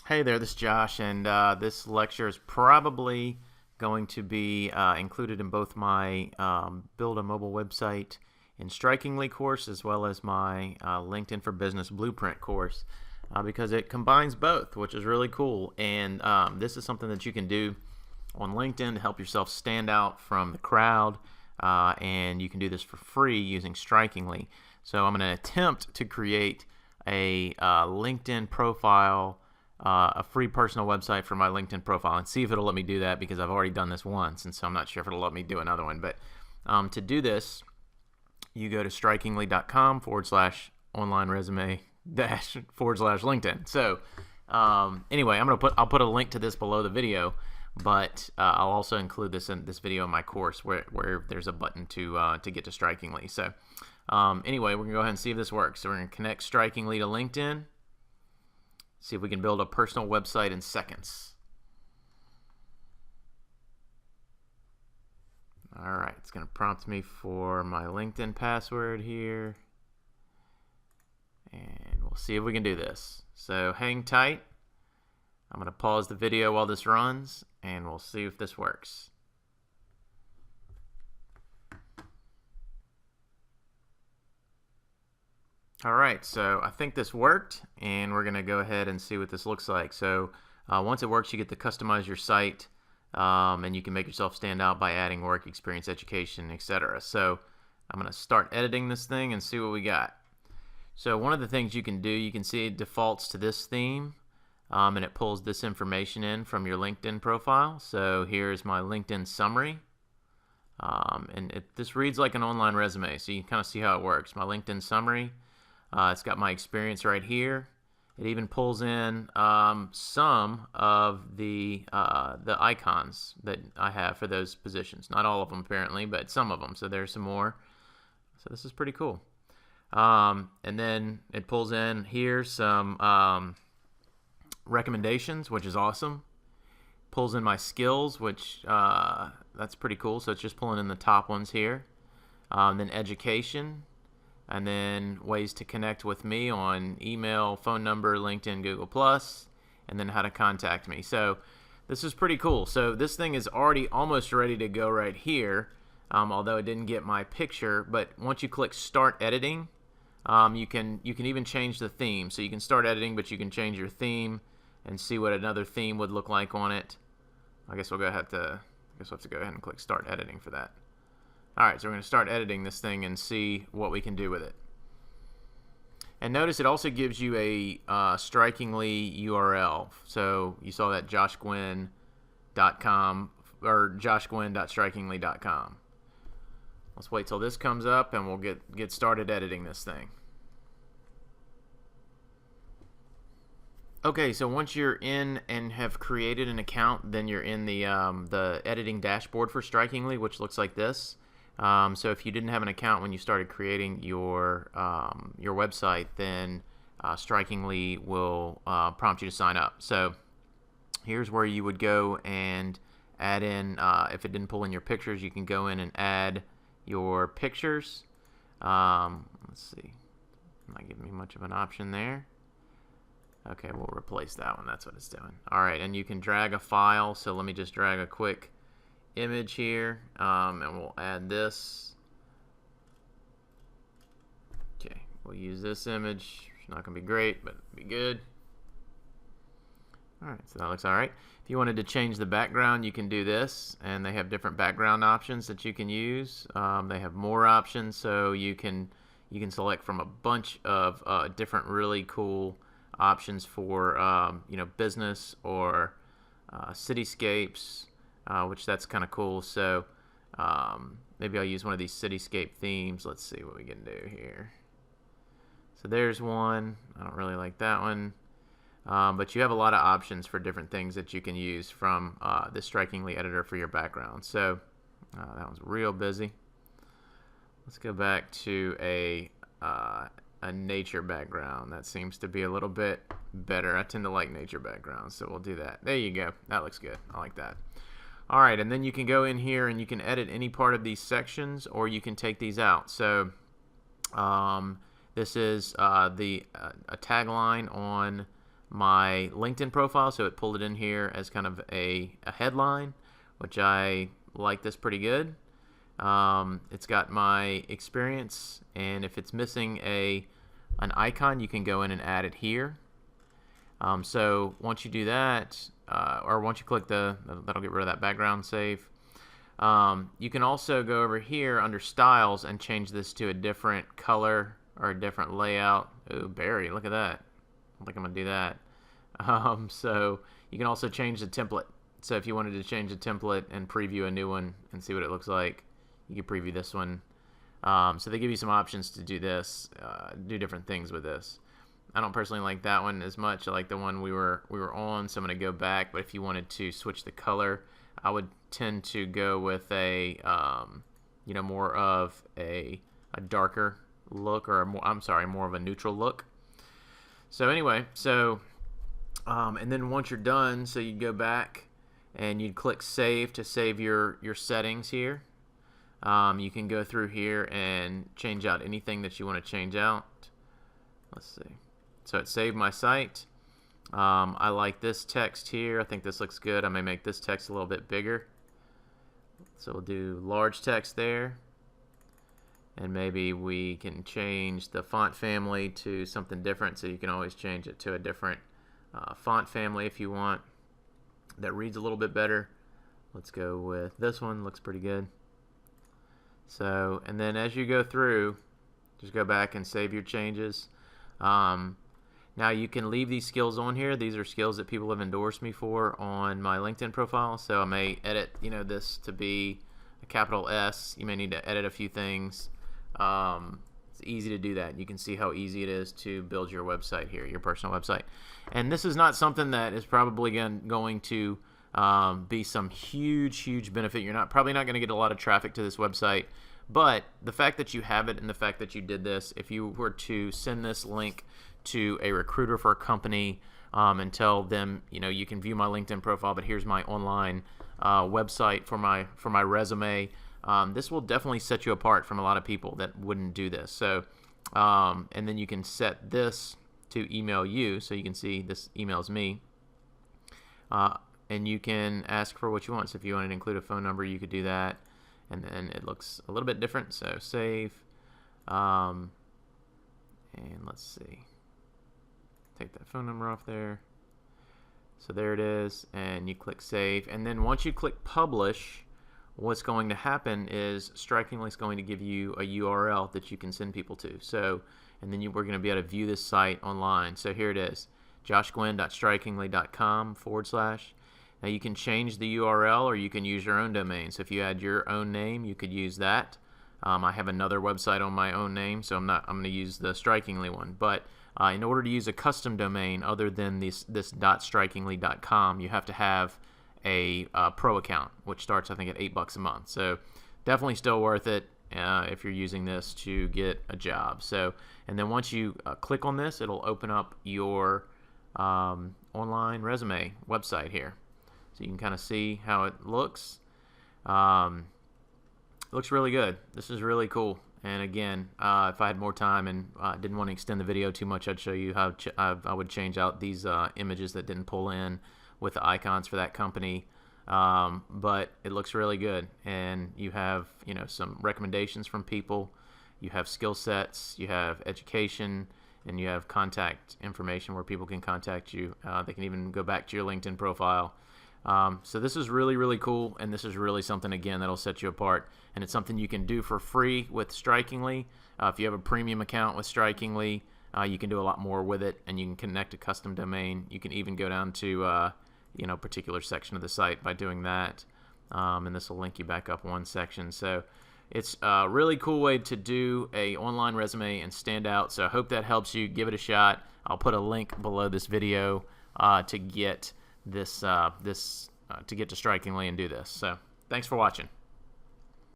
Hey there, this is Josh, and this lecture is probably going to be included in both my Build a Mobile Website in Strikingly course as well as my LinkedIn for Business Blueprint course because it combines both, which is really cool. And this is something that you can do on LinkedIn to help yourself stand out from the crowd, and you can do this for free using Strikingly. So I'm going to attempt to create a LinkedIn profile, a free personal website for my LinkedIn profile, and see if it'll let me do that, because I've already done this once, and so I'm not sure if it'll let me do another one. But to do this, you go to strikingly.com/online resume /LinkedIn. So anyway, I'll put a link to this below the video, but I'll also include this video in my course where there's a button to get to Strikingly. So anyway, we're gonna go ahead and see if this works. So we're gonna connect Strikingly to LinkedIn. See if we can build a personal website in seconds. All right, it's going to prompt me for my LinkedIn password here. And we'll see if we can do this. So hang tight. I'm going to pause the video while this runs, and we'll see if this works. All right, so I think this worked, and we're going to go ahead and see what this looks like. So once it works, you get to customize your site, and you can make yourself stand out by adding work experience, education, etc. So I'm going to start editing this thing and see what we got. So one of the things you can do, you can see it defaults to this theme, and it pulls this information in from your LinkedIn profile. So here's my LinkedIn summary. And this reads like an online resume, so you can kind of see how it works. My LinkedIn summary. It's got my experience right here. It even pulls in some of the icons that I have for those positions. Not all of them apparently, but some of them. So there's some more. So this is pretty cool. And then it pulls in here some recommendations, which is awesome. Pulls in my skills, which that's pretty cool. So it's just pulling in the top ones here. Then education. And then ways to connect with me on email, phone number, LinkedIn, Google+, and then how to contact me. So this is pretty cool. So this thing is already almost ready to go right here, although it didn't get my picture. But once you click Start Editing, you can even change the theme. So you can start editing, but you can change your theme and see what another theme would look like on it. I guess we'll have to go ahead and click Start Editing for that. Alright, so we're going to start editing this thing and see what we can do with it. And notice it also gives you a Strikingly URL. So you saw that joshgwynn.com or joshgwynn.strikingly.com. Let's wait till this comes up and we'll get started editing this thing. Okay, so once you're in and have created an account, then you're in the editing dashboard for Strikingly, which looks like this. So if you didn't have an account when you started creating your website, then Strikingly will prompt you to sign up. So here's where you would go and add in, if it didn't pull in your pictures, you can go in and add your pictures. Let's see, not giving me much of an option there. Okay, we'll replace that one. That's what it's doing. All right, and you can drag a file. So let me just drag a quick image here, and we'll add this. Okay, we'll use this image. It's not going to be great, but it'll be good. Alright, so that looks alright. If you wanted to change the background, you can do this, and they have different background options that you can use. They have more options, so you can select from a bunch of different really cool options for business or cityscapes. Which that's kind of cool. So maybe I'll use one of these cityscape themes. Let's see what we can do here. So there's one. I don't really like that one. But you have a lot of options for different things that you can use from the Strikingly editor for your background. So that one's real busy. Let's go back to a nature background. That seems to be a little bit better. I tend to like nature backgrounds, so we'll do that. There you go. That looks good. I like that. Alright, and then you can go in here and you can edit any part of these sections, or you can take these out. So this is a tagline on my LinkedIn profile, so it pulled it in here as kind of a headline, which I like this pretty good. It's got my experience, and if it's missing an icon, you can go in and add it here. So once you do that, or once you click that'll get rid of that background save. You can also go over here under styles and change this to a different color or a different layout. Ooh, Barry, look at that. I think I'm gonna do that. So you can also change the template. So if you wanted to change the template and preview a new one and see what it looks like, you can preview this one. So they give you some options to do this, do different things with this. I don't personally like that one as much. I like the one we were on, so I'm going to go back. But if you wanted to switch the color, I would tend to go with a more of a darker look, or more of a neutral look. So anyway, and then once you're done, so you'd go back and you'd click save to save your settings here. You can go through here and change out anything that you want to change out. Let's see. So it saved my site. I like this text here. I think this looks good. I may make this text a little bit bigger. So we'll do large text there. And maybe we can change the font family to something different, so you can always change it to a different font family if you want. That reads a little bit better. Let's go with this one. Looks pretty good. So, and then as you go through, just go back and save your changes. Now you can leave these skills on here. These are skills that people have endorsed me for on my LinkedIn profile. So I may edit, this to be a capital S. You may need to edit a few things. It's easy to do that. You can see how easy it is to build your website here, your personal website. And this is not something that is probably going to be some huge benefit. You're probably not going to get a lot of traffic to this website, but the fact that you have it and the fact that you did this, if you were to send this link to a recruiter for a company and tell them, you can view my LinkedIn profile, but here's my online website for my resume, this will definitely set you apart from a lot of people that wouldn't do this. So and then you can set this to email you, so you can see this emails me, and you can ask for what you want. So if you wanted to include a phone number, you could do that, and then it looks a little bit different. So save, and let's see, take that phone number off there. So there it is, and you click save, and then once you click publish, what's going to happen is Strikingly is going to give you a URL that you can send people to. So, and then we're going to be able to view this site online. So here it is, joshgwynn.strikingly.com /. Now you can change the URL, or you can use your own domain. So if you had your own name, you could use that. I have another website on my own name, so I'm going to use the Strikingly one. But in order to use a custom domain other than this .strikingly.com, you have to have a pro account, which starts I think at $8 a month. So definitely still worth it if you're using this to get a job. So, and then once you click on this, it'll open up your online resume website here. So you can kind of see how it looks. Looks really good. This is really cool. And again, if I had more time and didn't want to extend the video too much, I'd show you how I would change out these images that didn't pull in with the icons for that company. But it looks really good. And you have, some recommendations from people. You have skill sets. You have education. And you have contact information where people can contact you. They can even go back to your LinkedIn profile. So this is really cool, and this is really something, again, that'll set you apart. And it's something you can do for free with Strikingly. If you have a premium account with Strikingly, you can do a lot more with it, and you can connect a custom domain. You can even go down to a particular section of the site by doing that, and this will link you back up one section. So it's a really cool way to do a online resume and stand out. So I hope that helps you. Give it a shot. I'll put a link below this video to get to Strikingly and do this. So thanks for watching.